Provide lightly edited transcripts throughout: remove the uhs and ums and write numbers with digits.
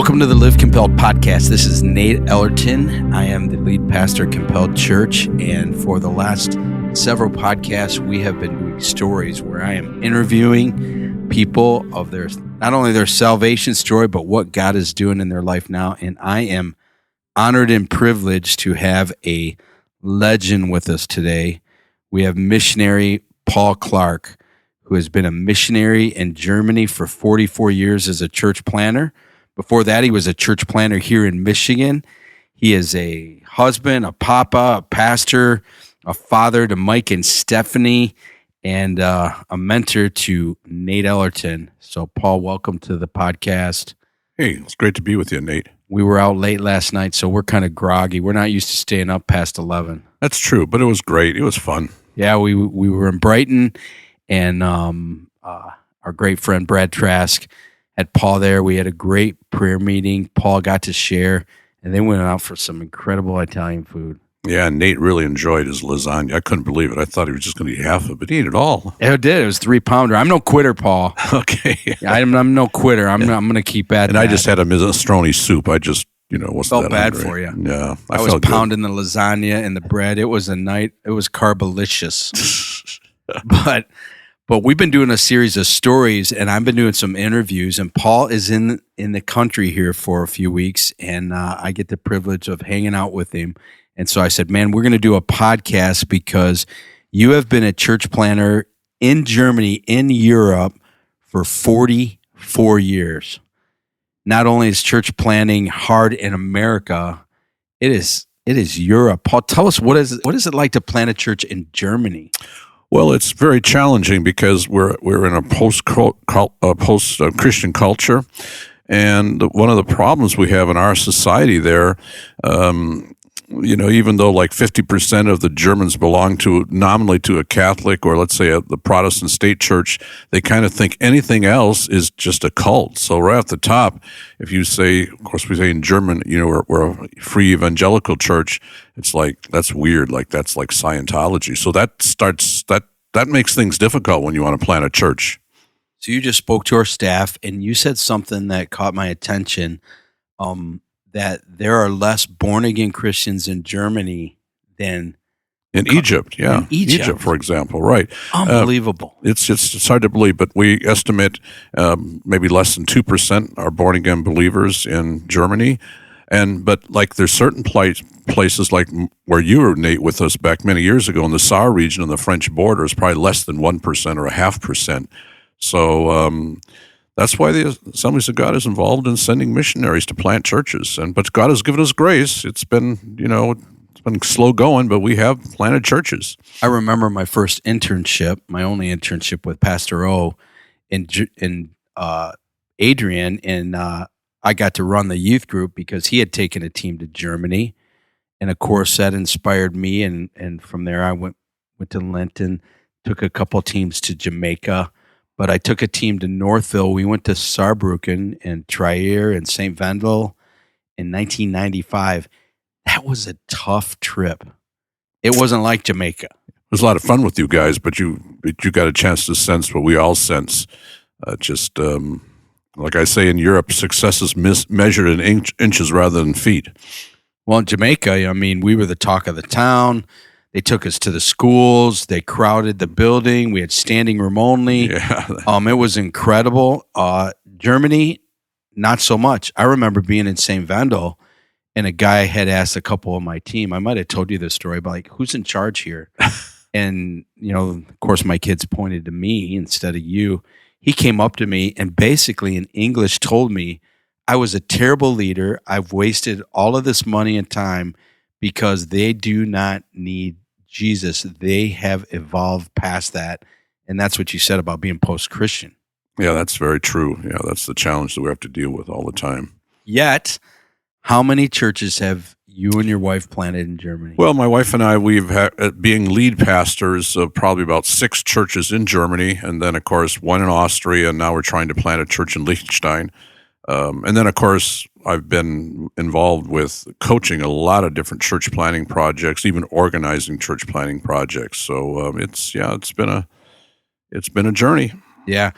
Welcome to the Live Compelled podcast. This is Nate Ellerton. I am the lead pastor at Compelled Church, and for the last several podcasts, we have been doing stories where I am interviewing people of their, not only their salvation story, but what God is doing in their life now. And I am honored and privileged to have a legend with us today. We have Missionary Paul Clark, who has been a missionary in Germany for 44 years as a church planter. Before that, he was a church planter here in Michigan. He is a husband, a papa, a pastor, a father to Mike and Stephanie, and a mentor to Nate Ellerton. So, Paul, welcome to the podcast. Hey, it's great to be with you, Nate. We were out late last night, so we're kind of groggy. We're not used to staying up past 11. That's true, but it was great. It was fun. Yeah, we were in Brighton, and our great friend Brad Trask had Paul there. We had a great prayer meeting. Paul got to share, and then went out for some incredible Italian food. Yeah, Nate really enjoyed his lasagna. I couldn't believe it. I thought he was just going to eat half of it, but he ate it all. Yeah, it did. It was 3-pounder. I'm no quitter, Paul. Okay. I'm no quitter. I'm going to keep at and that. I just had a minestrone soup. I just, wasn't felt that bad hungry. for you. Yeah, I was pounding the lasagna and the bread. It was carbolicious. But we've been doing a series of stories, and I've been doing some interviews, and Paul is in the country here for a few weeks, and I get the privilege of hanging out with him. And so I said, man, we're going to do a podcast because you have been a church planter in Germany, in Europe, for 44 years. Not only is church planting hard in America, it is Europe. Paul, tell us, what is it like to plant a church in Germany? Well, it's very challenging because we're in a post-Christian culture, and one of the problems we have in our society there, even though like 50% of the Germans belong nominally to a Catholic or let's say the Protestant state church, they kind of think anything else is just a cult. So right off the top, if you say, of course we say in German, we're a free evangelical church, it's like, that's weird, like that's like Scientology. So that makes things difficult when you want to plant a church. So you just spoke to our staff and you said something that caught my attention, that there are less born-again Christians in Germany than in Egypt. Yeah, in Egypt, for example, right? Unbelievable. It's hard to believe, but we estimate maybe less than 2% are born-again believers in Germany, but like there's certain places like where you were, Nate, with us back many years ago in the Saar region on the French border is probably less than 1% or 0.5%. So. That's why the Assemblies of God is involved in sending missionaries to plant churches. But God has given us grace. It's been slow going, but we have planted churches. I remember my first internship, my only internship with Pastor O in Adrian, and I got to run the youth group because he had taken a team to Germany. And of course, that inspired me. And from there, I went to Linton, took a couple teams to Jamaica. But I took a team to Northville. We went to Saarbrücken and Trier and St. Wendel in 1995. That was a tough trip. It wasn't like Jamaica. It was a lot of fun with you guys, but you got a chance to sense what we all sense. Like I say in Europe, success is measured in inches rather than feet. Well, in Jamaica, we were the talk of the town. They took us to the schools. They crowded the building. We had standing room only. Yeah. It was incredible. Germany, not so much. I remember being in St. Wendel, and a guy had asked a couple of my team. I might have told you this story, but like, who's in charge here? And of course, my kids pointed to me instead of you. He came up to me and basically in English told me I was a terrible leader. I've wasted all of this money and time because they do not need Jesus. They have evolved past that. And that's what you said about being post-Christian. Yeah, that's very true. Yeah, that's the challenge that we have to deal with all the time. Yet, how many churches have you and your wife planted in Germany? Well, my wife and I, we've had, being lead pastors of probably about 6 churches in Germany, and then, of course, 1 in Austria, and now we're trying to plant a church in Liechtenstein. And then, of course, I've been involved with coaching a lot of different church planting projects, even organizing church planting projects. So it's been a journey. Yeah,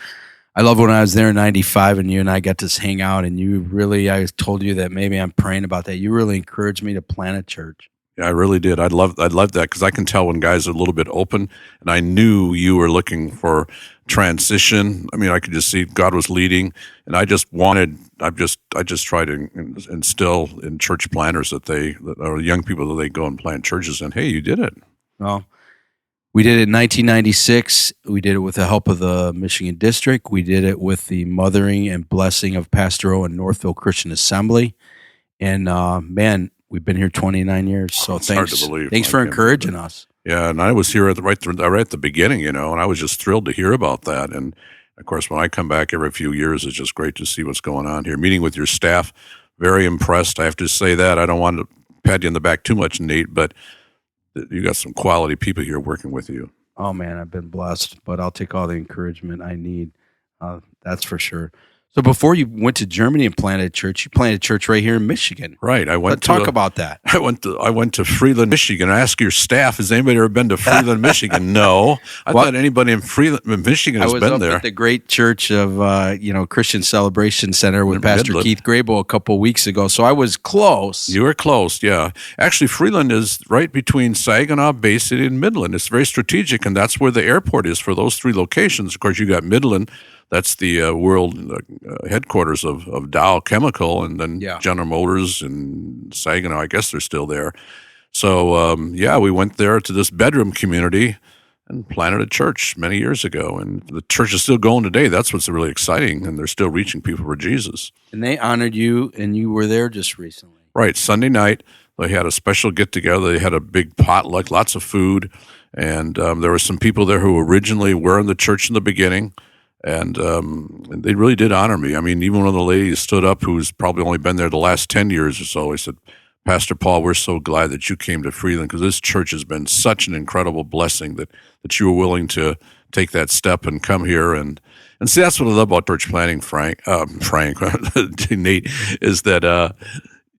I love when I was there in 95 and you and I got to hang out and I told you that maybe I'm praying about that. You really encouraged me to plant a church. Yeah, I really did. I'd love that because I can tell when guys are a little bit open, and I knew you were looking for transition. I mean, I could just see God was leading, and I just tried to instill in church planners or young people that they go and plant churches, and hey, you did it. Well, we did it in 1996. We did it with the help of the Michigan District. We did it with the mothering and blessing of Pastor O and Northville Christian Assembly. And man, we've been here 29 years. So it's hard to believe. Thanks for encouraging us. Yeah, and I was here right at the beginning, and I was just thrilled to hear about that. And of course, when I come back every few years, it's just great to see what's going on here. Meeting with your staff, very impressed. I have to say that. I don't want to pat you in the back too much, Nate, but you got some quality people here working with you. Oh man, I've been blessed, but I'll take all the encouragement I need. That's for sure. So before you went to Germany and planted a church, you planted a church right here in Michigan. Right. Talk about that. I went to Freeland, Michigan. I asked your staff, has anybody ever been to Freeland, Michigan? No. I thought anybody in Freeland, Michigan has been there. I was up at the great church of Christian Celebration Center with Pastor Midland. Keith Grable a couple of weeks ago. So I was close. You were close, yeah. Actually, Freeland is right between Saginaw, Bay City, and Midland. It's very strategic, and that's where the airport is for those three locations. Of course, you got Midland. That's the world headquarters of Dow Chemical, and then General Motors and Saginaw. I guess they're still there. So, we went there to this bedroom community and planted a church many years ago. And the church is still going today. That's what's really exciting, and they're still reaching people for Jesus. And they honored you, and you were there just recently. Right. Sunday night, they had a special get-together. They had a big potluck, lots of food, and there were some people there who originally were in the church in the beginning. And they really did honor me. I mean, even one of the ladies stood up who's probably only been there the last 10 years or so. I said, Pastor Paul, we're so glad that you came to Freeland because this church has been such an incredible blessing that you were willing to take that step and come here. And see, that's what I love about church planning, Frank, Nate, is that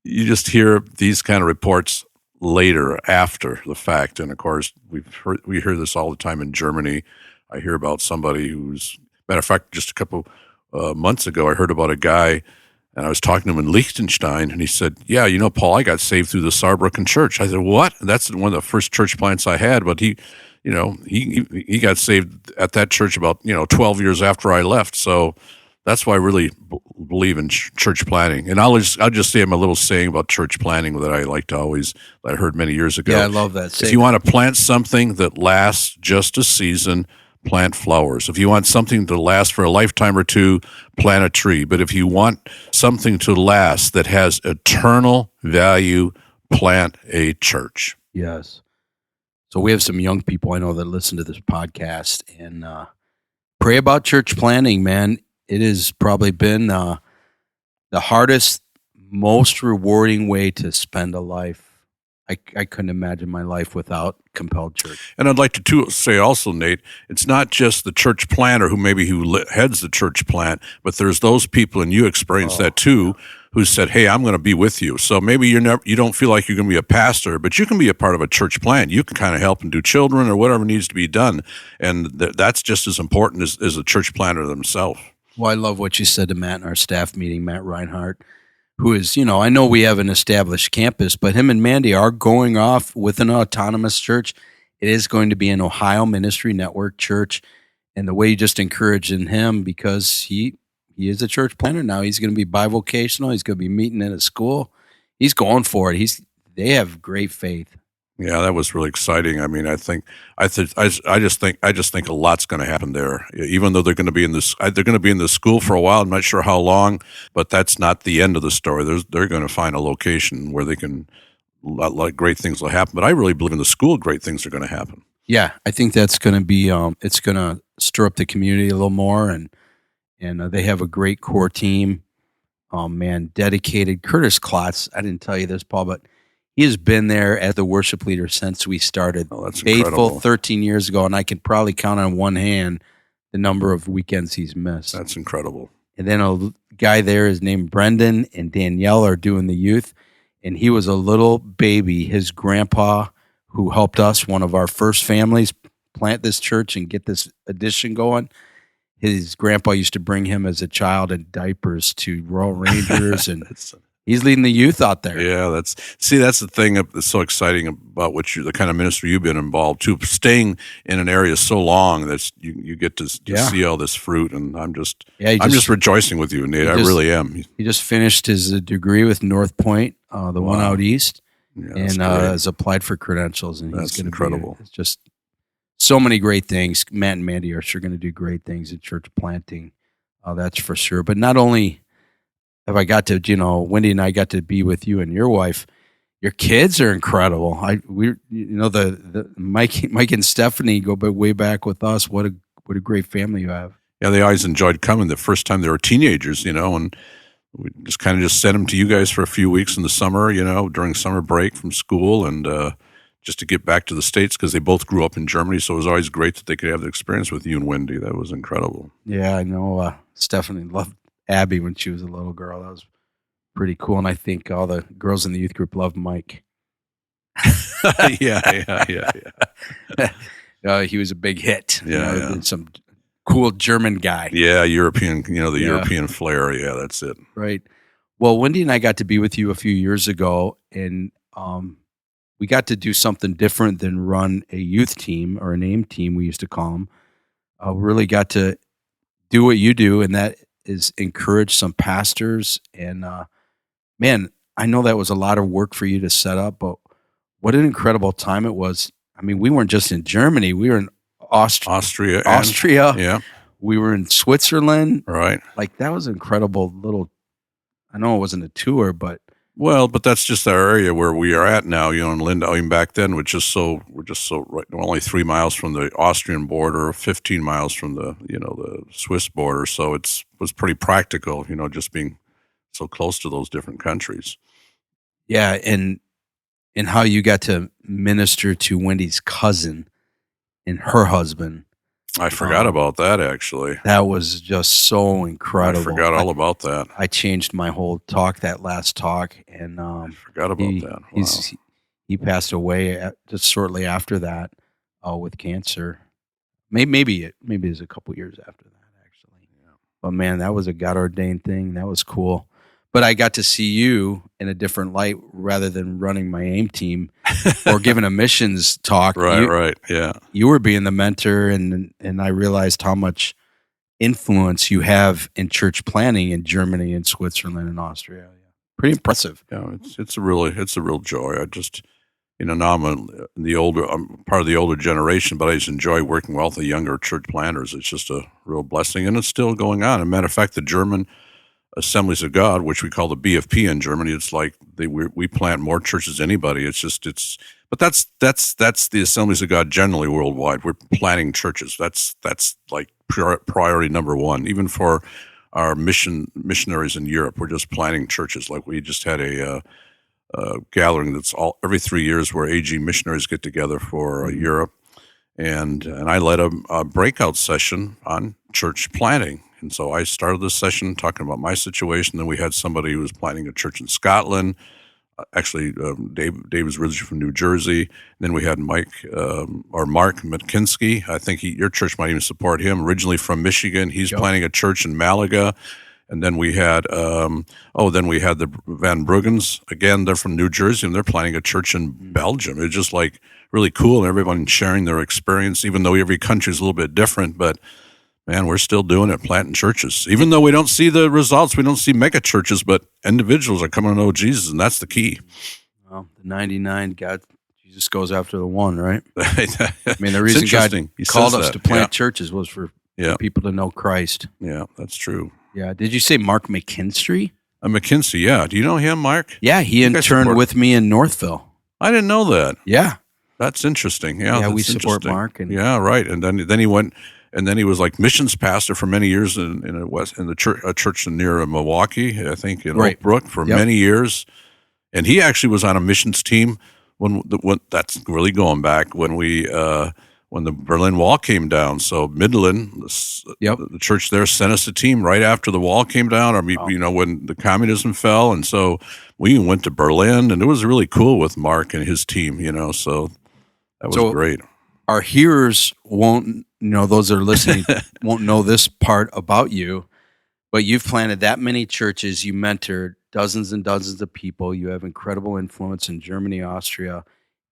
you just hear these kind of reports later after the fact. And, of course, we hear this all the time in Germany. I hear about somebody who's matter of fact, just a couple months ago, I heard about a guy, and I was talking to him in Liechtenstein, and he said, yeah, Paul, I got saved through the Saarbrücken church. I said, what? And that's one of the first church plants I had, but he got saved at that church about, 12 years after I left. So that's why I really believe in church planting. And I'll just say I'm a little saying about church planting that I heard many years ago. Yeah, I love that. If you want to plant something that lasts just a season, plant flowers. If you want something to last for a lifetime or two, plant a tree. But if you want something to last that has eternal value, plant a church. Yes. So we have some young people I know that listen to this podcast and pray about church planting, man. It has probably been the hardest, most rewarding way to spend a life. I couldn't imagine my life without Compelled Church. And I'd like to say also, Nate, it's not just the church planter who heads the church plant, but there's those people, and you experienced that too, who said, hey, I'm going to be with you. So maybe you don't feel like you're going to be a pastor, but you can be a part of a church plant. You can kind of help and do children or whatever needs to be done. And that's just as important as the church planter themselves. Well, I love what you said to Matt in our staff meeting, Matt Reinhardt, who is, I know we have an established campus, but him and Mandy are going off with an autonomous church. It is going to be an Ohio Ministry Network church. And the way you just encouraging him, because he is a church planter now. He's going to be bivocational. He's going to be meeting in a school. He's going for it. They have great faith. Yeah, that was really exciting. I mean, I just think a lot's going to happen there. Even though they're going to be in this school for a while, I'm not sure how long, but that's not the end of the story. They're going to find a location where they can, like, great things will happen. But I really believe in the school, great things are going to happen. Yeah, I think that's going to be. It's going to stir up the community a little more, and they have a great core team. Oh man, dedicated. Curtis Klotz. I didn't tell you this, Paul, but he has been there as the worship leader since we started. Oh, that's faithful incredible. 13 years ago, and I can probably count on one hand the number of weekends he's missed. That's incredible. And then a guy there is named Brendan, and Danielle are doing the youth, and he was a little baby. His grandpa, who helped us, one of our first families, plant this church and get this addition going, his grandpa used to bring him as a child in diapers to Royal Rangers, and he's leading the youth out there. Yeah, that's the thing that's so exciting about the kind of ministry you've been involved to, staying in an area so long that you get to see all this fruit, and I'm just rejoicing with you, Nate. I really am. He just finished his degree with North Point, the one out east, and has applied for credentials, and he's going to incredible. It's just so many great things. Matt and Mandy are sure going to do great things in church planting. That's for sure. But not only have I got to, Wendy and I got to be with you and your wife. Your kids are incredible. The Mike and Stephanie go way back with us. What a great family you have. Yeah, they always enjoyed coming the first time they were teenagers, and we just kind of sent them to you guys for a few weeks in the summer, during summer break from school, and just to get back to the States, because they both grew up in Germany. So it was always great that they could have the experience with you and Wendy. That was incredible. Yeah, I know. Stephanie loved Abby when she was a little girl. That was pretty cool. And I think all the girls in the youth group loved Mike. Yeah. He was a big hit. Yeah. Some cool German guy. Yeah, European, European flair. Yeah, that's it. Right. Well, Wendy and I got to be with you a few years ago, and we got to do something different than run a youth team or an AIM team, we used to call them. We really got to do what you do, and that is encourage some pastors. And man, I know that was a lot of work for you to set up, but what an incredible time it was. I mean, we weren't just in Germany; we were in Austria. Yeah, we were in Switzerland. Right, like that was an incredible little. I know it wasn't a tour, but that's just our area where we are at now. In Lindau. Even back then, we're just so right, only 3 miles from the Austrian border, 15 miles from the the Swiss border. So it was pretty practical, just being so close to those different countries. Yeah, and how you got to minister to Wendy's cousin and her husband. I forgot about that, actually. That was just so incredible. I forgot all about that. I changed my whole talk, that last talk, and I forgot about that. Wow. He passed away just shortly after that with cancer. Maybe it was a couple years after that, actually. Yeah. But man, that was a God-ordained thing. That was cool. But I got to see you in a different light rather than running my AIM team or giving a missions talk. Right, yeah. You were being the mentor, and I realized how much influence you have in church planning in Germany and Switzerland and Austria. Yeah. Pretty impressive. Yeah, it's a real joy. I just, now I'm part of the older generation, but I just enjoy working with the younger church planters. It's just a real blessing, and it's still going on. As a matter of fact, the German Assemblies of God, which we call the BFP in Germany, it's like we plant more churches than anybody. But that's the Assemblies of God generally worldwide. We're planting churches. That's like priority number one. Even for our missionaries in Europe, we're just planting churches. Like we just had a gathering that's every 3 years where AG missionaries get together for Europe, and I led a breakout session on church planting. And so I started this session talking about my situation. Then we had somebody who was planting a church in Scotland. Actually, Dave was originally from New Jersey. And then we had Mark Mitkinski. I think your church might even support him. Originally from Michigan, he's planting a church in Malaga. And then we had the Van Bruggens. Again, they're from New Jersey, and they're planting a church in Belgium. It's just like really cool, and everyone sharing their experience, even though every country is a little bit different. But man, we're still doing it, planting churches. Even though we don't see the results, we don't see mega churches, but individuals are coming to know Jesus, and that's the key. Well, the 99, Jesus goes after the one, right? I mean, the reason God called us to plant churches was for people to know Christ. Yeah, that's true. Yeah. Did you say Mark McKinstry? McKinsey, yeah. Do you know him, Mark? Yeah, he interned with me in Northville. I didn't know that. Yeah. That's interesting. Yeah, we support Mark. Yeah, right. And then he went... And then he was like missions pastor for many years in a church near Milwaukee, I think in Oak Brook for many years. And he actually was on a missions team when that's really going back when the Berlin Wall came down. So Midland, the church there sent us a team right after the wall came down, or when the communism fell. And so we went to Berlin, and it was really cool with Mark and his team. So that was great. Our hearers won't those that are listening won't know this part about you, but you've planted that many churches. You mentored dozens and dozens of people. You have incredible influence in Germany, Austria,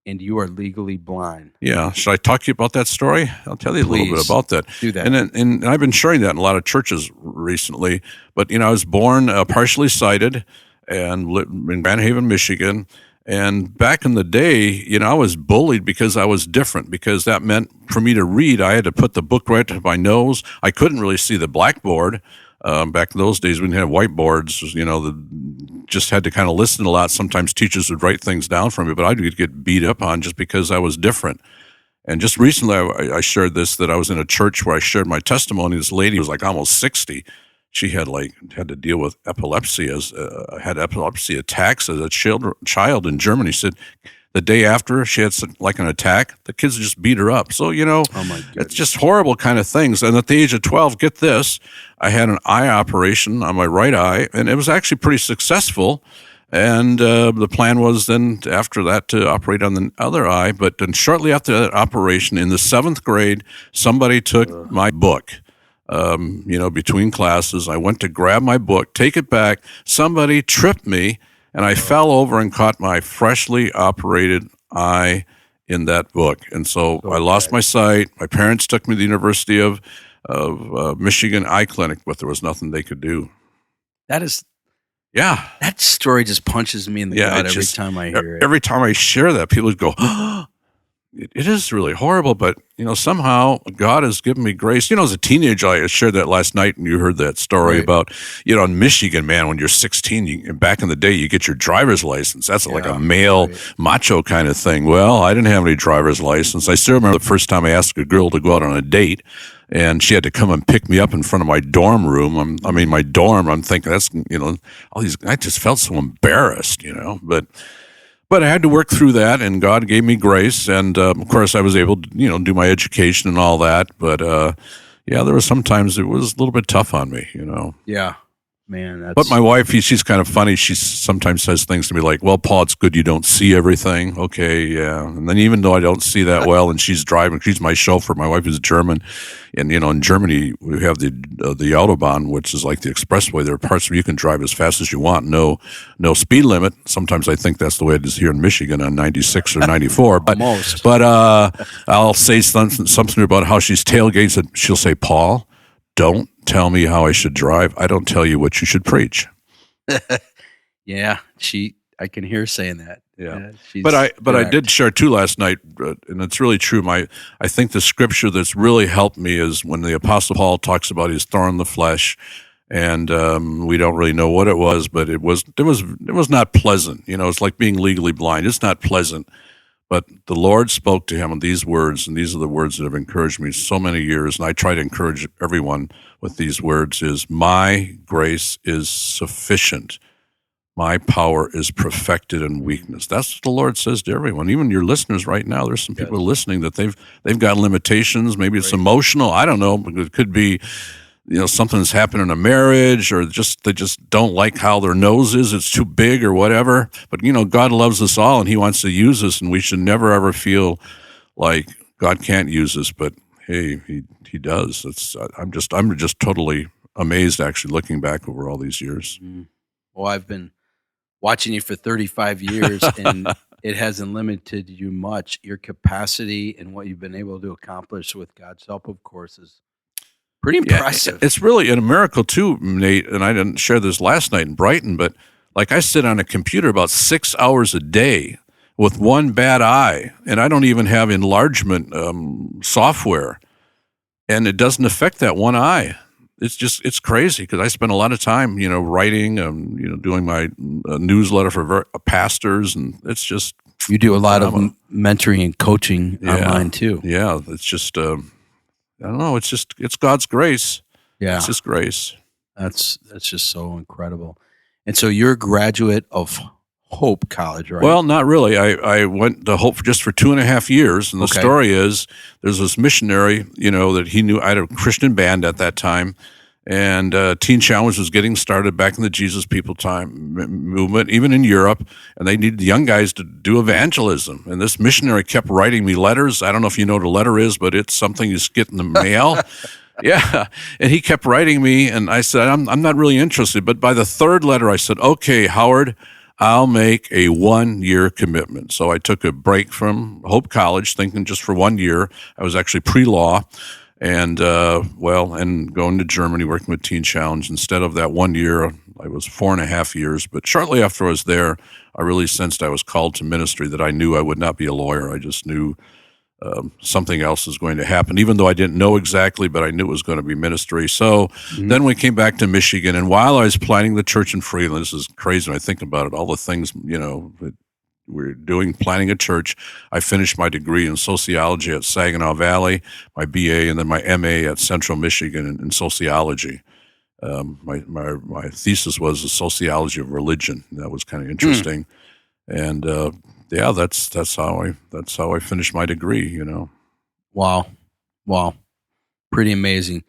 and you are legally blind. Yeah. Should I talk to you about that story? I'll tell you a little bit about that. Do that. And I've been sharing that in a lot of churches recently. But, I was born partially sighted and lived in Grand Haven, Michigan. And back in the day, I was bullied because I was different, because that meant for me to read, I had to put the book right to my nose. I couldn't really see the blackboard. Back in those days, we didn't have whiteboards, just had to kind of listen a lot. Sometimes teachers would write things down for me, but I'd get beat up on just because I was different. And just recently, I shared this, that I was in a church where I shared my testimony. This lady was like almost 60. She had to deal with epilepsy, had epilepsy attacks as a child in Germany. She said the day after she had an attack, the kids just beat her up. So, oh my it's just horrible kind of things. And at the age of 12, get this, I had an eye operation on my right eye, and it was actually pretty successful. And the plan was then after that to operate on the other eye. But then shortly after that operation, in the 7th grade, somebody took my book. Between classes, I went to grab my book, take it back. Somebody tripped me, and I fell over and caught my freshly operated eye in that book. And so I lost my sight. My parents took me to the University of Michigan Eye Clinic, but there was nothing they could do. Yeah. That story just punches me in the gut every time I hear it. Every time I share that, people go, oh, it is really horrible, but, somehow God has given me grace. As a teenager, I shared that last night, and you heard that story about, in Michigan, man, when you're 16, back in the day, you get your driver's license. That's like a male macho kind of thing. Well, I didn't have any driver's license. I still remember the first time I asked a girl to go out on a date, and she had to come and pick me up in front of my dorm room. My dorm, I'm thinking that's, all these, I just felt so embarrassed, But I had to work through that, and God gave me grace, and of course I was able to, do my education and all that. But there were some times it was a little bit tough on me, Yeah, man. But my wife, she's kind of funny. She sometimes says things to me like, "Well, Paul, it's good you don't see everything." Okay, yeah. And then even though I don't see that well, and she's driving, she's my chauffeur. My wife is German, and in Germany we have the Autobahn, which is like the expressway. There are parts where you can drive as fast as you want, no speed limit. Sometimes I think that's the way it is here in Michigan on 96 or 94. But almost. But I'll say something about how she's tailgates, and she'll say, "Paul, don't tell me how I should drive. I don't tell you what you should preach." Yeah, I can hear her saying that. Yeah, but I did share too last night, and it's really true. I think the scripture that's really helped me is when the Apostle Paul talks about his thorn in the flesh, and we don't really know what it was, but it was not pleasant. It's like being legally blind. It's not pleasant. But the Lord spoke to him in these words, and these are the words that have encouraged me so many years, and I try to encourage everyone with these words, is my grace is sufficient. My power is perfected in weakness. That's what the Lord says to everyone. Even your listeners right now, there's some people listening that they've got limitations. Maybe it's emotional. I don't know. It could be something's happened in a marriage, or they just don't like how their nose is. It's too big or whatever. But, God loves us all, and he wants to use us, and we should never, ever feel like God can't use us. But, hey, he does. I'm just totally amazed, actually, looking back over all these years. Well, I've been watching you for 35 years, and it hasn't limited you much. Your capacity and what you've been able to accomplish with God's help, of course, is pretty impressive. Yeah, it's really a miracle too, Nate, and I didn't share this last night in Brighton, but like I sit on a computer about 6 hours a day with one bad eye, and I don't even have enlargement software, and it doesn't affect that one eye. It's crazy because I spend a lot of time, writing, doing my newsletter for pastors, and it's just. You do a lot of mentoring and coaching online too. Yeah, it's just, I don't know. It's God's grace. Yeah, it's His grace. That's just so incredible. And so you're a graduate of Hope College, right? Well, not really. I went to Hope just for 2.5 years, and the story is there's this missionary, that he knew. I had a Christian band at that time, And Teen Challenge was getting started back in the Jesus People time movement, even in Europe, and they needed young guys to do evangelism. And this missionary kept writing me letters. I don't know if you know what a letter is, but it's something you get in the mail. Yeah, and he kept writing me, and I said, I'm not really interested. But by the third letter, I said, okay, Howard, I'll make a 1-year commitment. So I took a break from Hope College, thinking just for 1 year. I was actually pre-law. And, and going to Germany, working with Teen Challenge. Instead of that 1 year, I was 4.5 years. But shortly after I was there, I really sensed I was called to ministry, that I knew I would not be a lawyer. I just knew something else was going to happen, even though I didn't know exactly, but I knew it was going to be ministry. So then we came back to Michigan. And while I was planning the church in Freeland, this is crazy when I think about it, all the things, that we're planning a church. I finished my degree in sociology at Saginaw Valley, my BA, and then my MA at Central Michigan in sociology. My thesis was the sociology of religion. That was kind of interesting, and that's how I finished my degree. Wow, pretty amazing.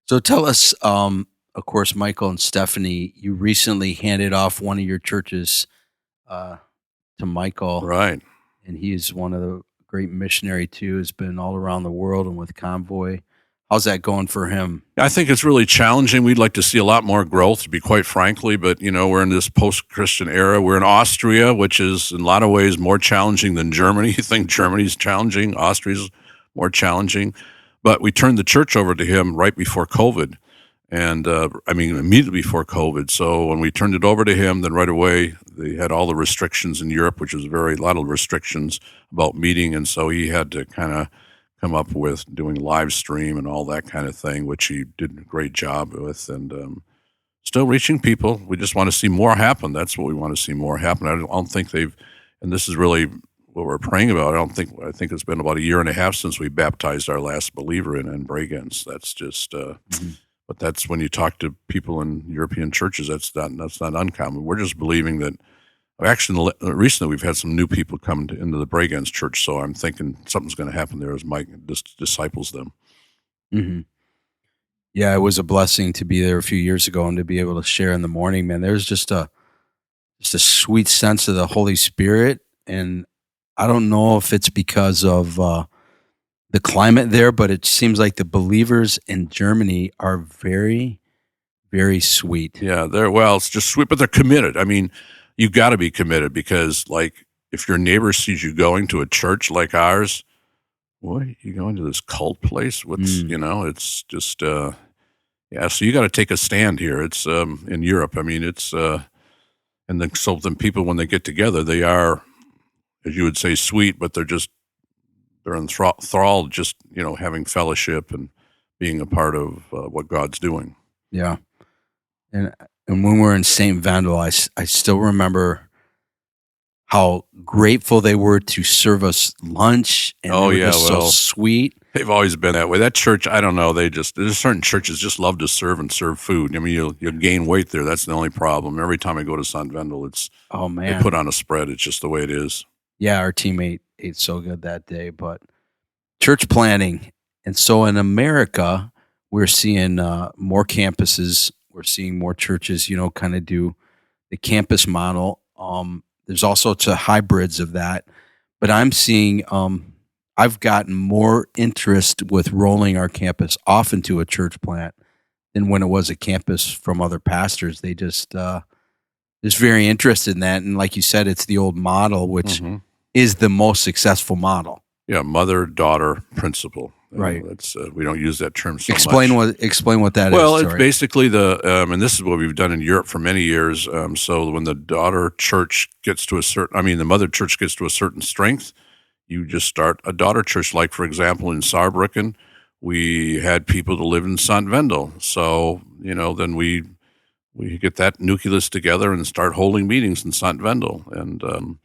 So tell us, of course, Michael and Stephanie, you recently handed off one of your churches to Michael. Right. And he is one of the great missionary too, has been all around the world and with Convoy. How's that going for him? I think it's really challenging. We'd like to see a lot more growth, to be quite frankly, but we're in this post-Christian era. We're in Austria, which is in a lot of ways more challenging than Germany. You think Germany's challenging, Austria's more challenging. But we turned the church over to him right before COVID. And immediately before COVID. So when we turned it over to him, then right away they had all the restrictions in Europe, which was a lot of restrictions about meeting. And so he had to kind of come up with doing live stream and all that kind of thing, which he did a great job with. And still reaching people. We just want to see more happen. That's what we want to see more happen. I don't think they've, and this is really what we're praying about. I think it's been about 1.5 years since we baptized our last believer in Bregenz. That's just. But that's when you talk to people in European churches, that's not uncommon. We're just believing that. Actually, recently we've had some new people come into the Bregenz church, so I'm thinking something's going to happen there as Mike disciples them. Mm-hmm. Yeah, it was a blessing to be there a few years ago and to be able to share in the morning. Man, there's just a sweet sense of the Holy Spirit, and I don't know if it's because of the climate there, but it seems like the believers in Germany are very, very sweet. Yeah, it's just sweet, but they're committed. I mean, you got to be committed because, like, if your neighbor sees you going to a church like ours, what, you going to this cult place? It's just, so you got to take a stand here. It's in Europe. I mean, it's, so then people, when they get together, they are, as you would say, sweet, but they're enthralled, just, having fellowship and being a part of what God's doing. Yeah. And when we're in St. Vendel, I still remember how grateful they were to serve us lunch. And they were just so sweet. They've always been that way. That church, I don't know, there's certain churches just love to serve and serve food. I mean, you'll gain weight there. That's the only problem. Every time I go to St. Vendel, they put on a spread. It's just the way it is. Yeah, our teammate ate so good that day. But church planting. And so in America, we're seeing more campuses. We're seeing more churches, kind of do the campus model. There's all sorts of hybrids of that. But I'm seeing I've gotten more interest with rolling our campus off into a church plant than when it was a campus from other pastors. They just very interested in that. And like you said, it's the old model, which is the most successful model. Yeah, mother-daughter principle. Right. That's we don't use that term so much. Explain what that is. Well, it's basically and this is what we've done in Europe for many years. So when the daughter church gets to the mother church gets to a certain strength, you just start a daughter church. Like, for example, in Saarbrücken, we had people to live in St. Vendel. So, then we get that nucleus together and start holding meetings in St. Vendel. And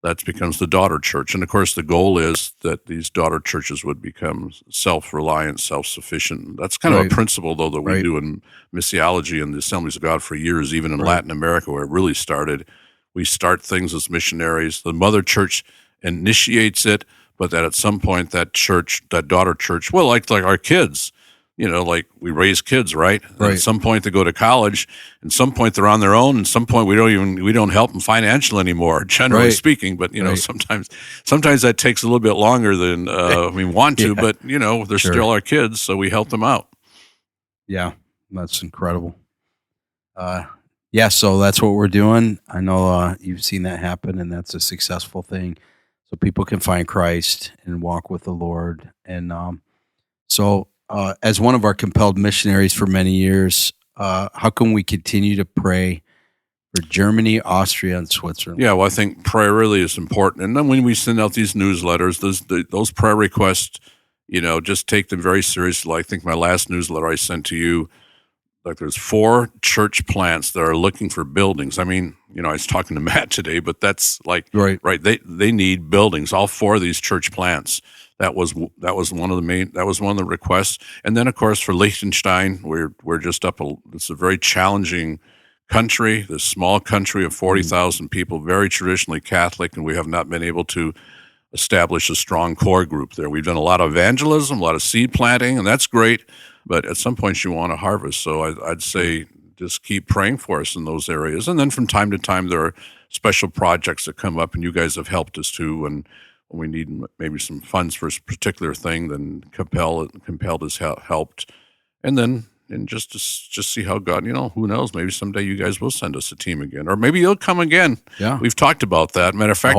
that becomes the daughter church. And, of course, the goal is that these daughter churches would become self-reliant, self-sufficient. That's kind of a principle, though, that we do in missiology and the Assemblies of God for years, even in Latin America, where it really started. We start things as missionaries. The mother church initiates it, but that at some point that daughter church, well, like our kids, like we raise kids, right? Right. At some point they go to college, and some point they're on their own, and some point we don't help them financially anymore, generally Right. speaking. But Right. sometimes that takes a little bit longer than we want to. Yeah. But they're Sure. still our kids, so we help them out. Yeah, that's incredible. Yeah, so that's what we're doing. I know you've seen that happen, and that's a successful thing. So people can find Christ and walk with the Lord. And so, as one of our compelled missionaries for many years, how can we continue to pray for Germany, Austria, and Switzerland? Yeah, well, I think prayer really is important. And then when we send out these newsletters, those prayer requests, just take them very seriously. I think my last newsletter I sent to you, like there's 4 church plants that are looking for buildings. I mean, I was talking to Matt today, but that's like, Right. They need buildings, all 4 of these church plants. That was one of the requests. And then of course for Liechtenstein, we're just up, it's a very challenging country, this small country of 40,000 people, very traditionally Catholic, and we have not been able to establish a strong core group there. We've done a lot of evangelism, a lot of seed planting, and that's great, but at some point you want to harvest. So I'd say just keep praying for us in those areas. And then from time to time, there are special projects that come up, and you guys have helped us too. And when we need maybe some funds for a particular thing, then Compelled has helped. And just see how God, who knows, maybe someday you guys will send us a team again, or maybe you'll come again. Yeah. We've talked about that. Matter of fact,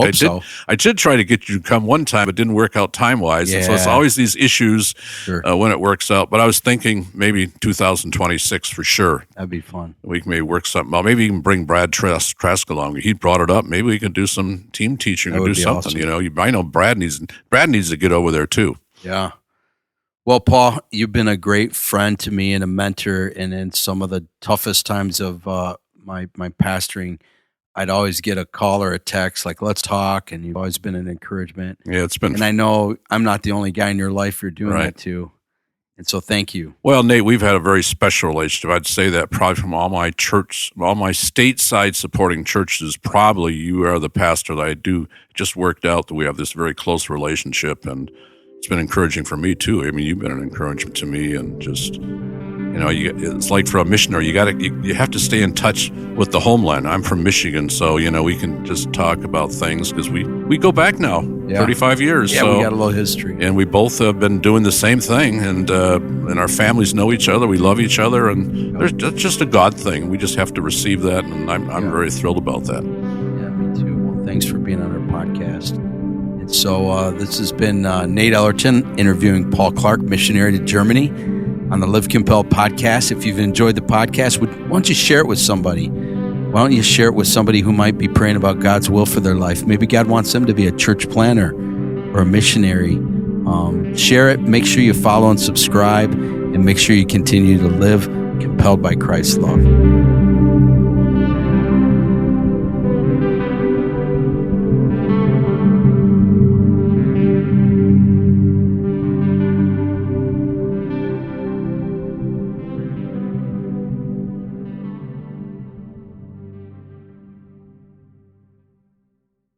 I did try to get you to come one time, but it didn't work out time-wise. Yeah. And so it's always these issues Sure. When it works out. But I was thinking maybe 2026 for sure. That'd be fun. We can maybe work something out. Maybe you can bring Brad Trask along. He brought it up. Maybe we can do some team teaching or do something. Awesome. I know Brad needs to get over there too. Yeah. Well, Paul, you've been a great friend to me and a mentor. And in some of the toughest times of my pastoring, I'd always get a call or a text like, let's talk. And you've always been an encouragement. Yeah, it's been. And I know I'm not the only guy in your life you're doing Right. that to. And so thank you. Well, Nate, we've had a very special relationship. I'd say that probably from all my stateside supporting churches, probably you are the pastor that I do. Just worked out that we have this very close relationship, and it's been encouraging for me too. I mean, you've been an encouragement to me, and just it's like for a missionary, you have to stay in touch with the homeland. I'm from Michigan, so we can just talk about things because we go back now 35 years. Yeah, so, we got a little history, and we both have been doing the same thing, and our families know each other. We love each other, and that's just a God thing. We just have to receive that, and I'm very thrilled about that. Yeah, me too. Well, thanks for being on our podcast. And so this has been Nate Ellerton interviewing Paul Clark, missionary to Germany, on the Live Compelled podcast. If you've enjoyed the podcast, why don't you share it with somebody? Why don't you share it with somebody who might be praying about God's will for their life? Maybe God wants them to be a church planner or a missionary. Share it. Make sure you follow and subscribe, and make sure you continue to live compelled by Christ's love.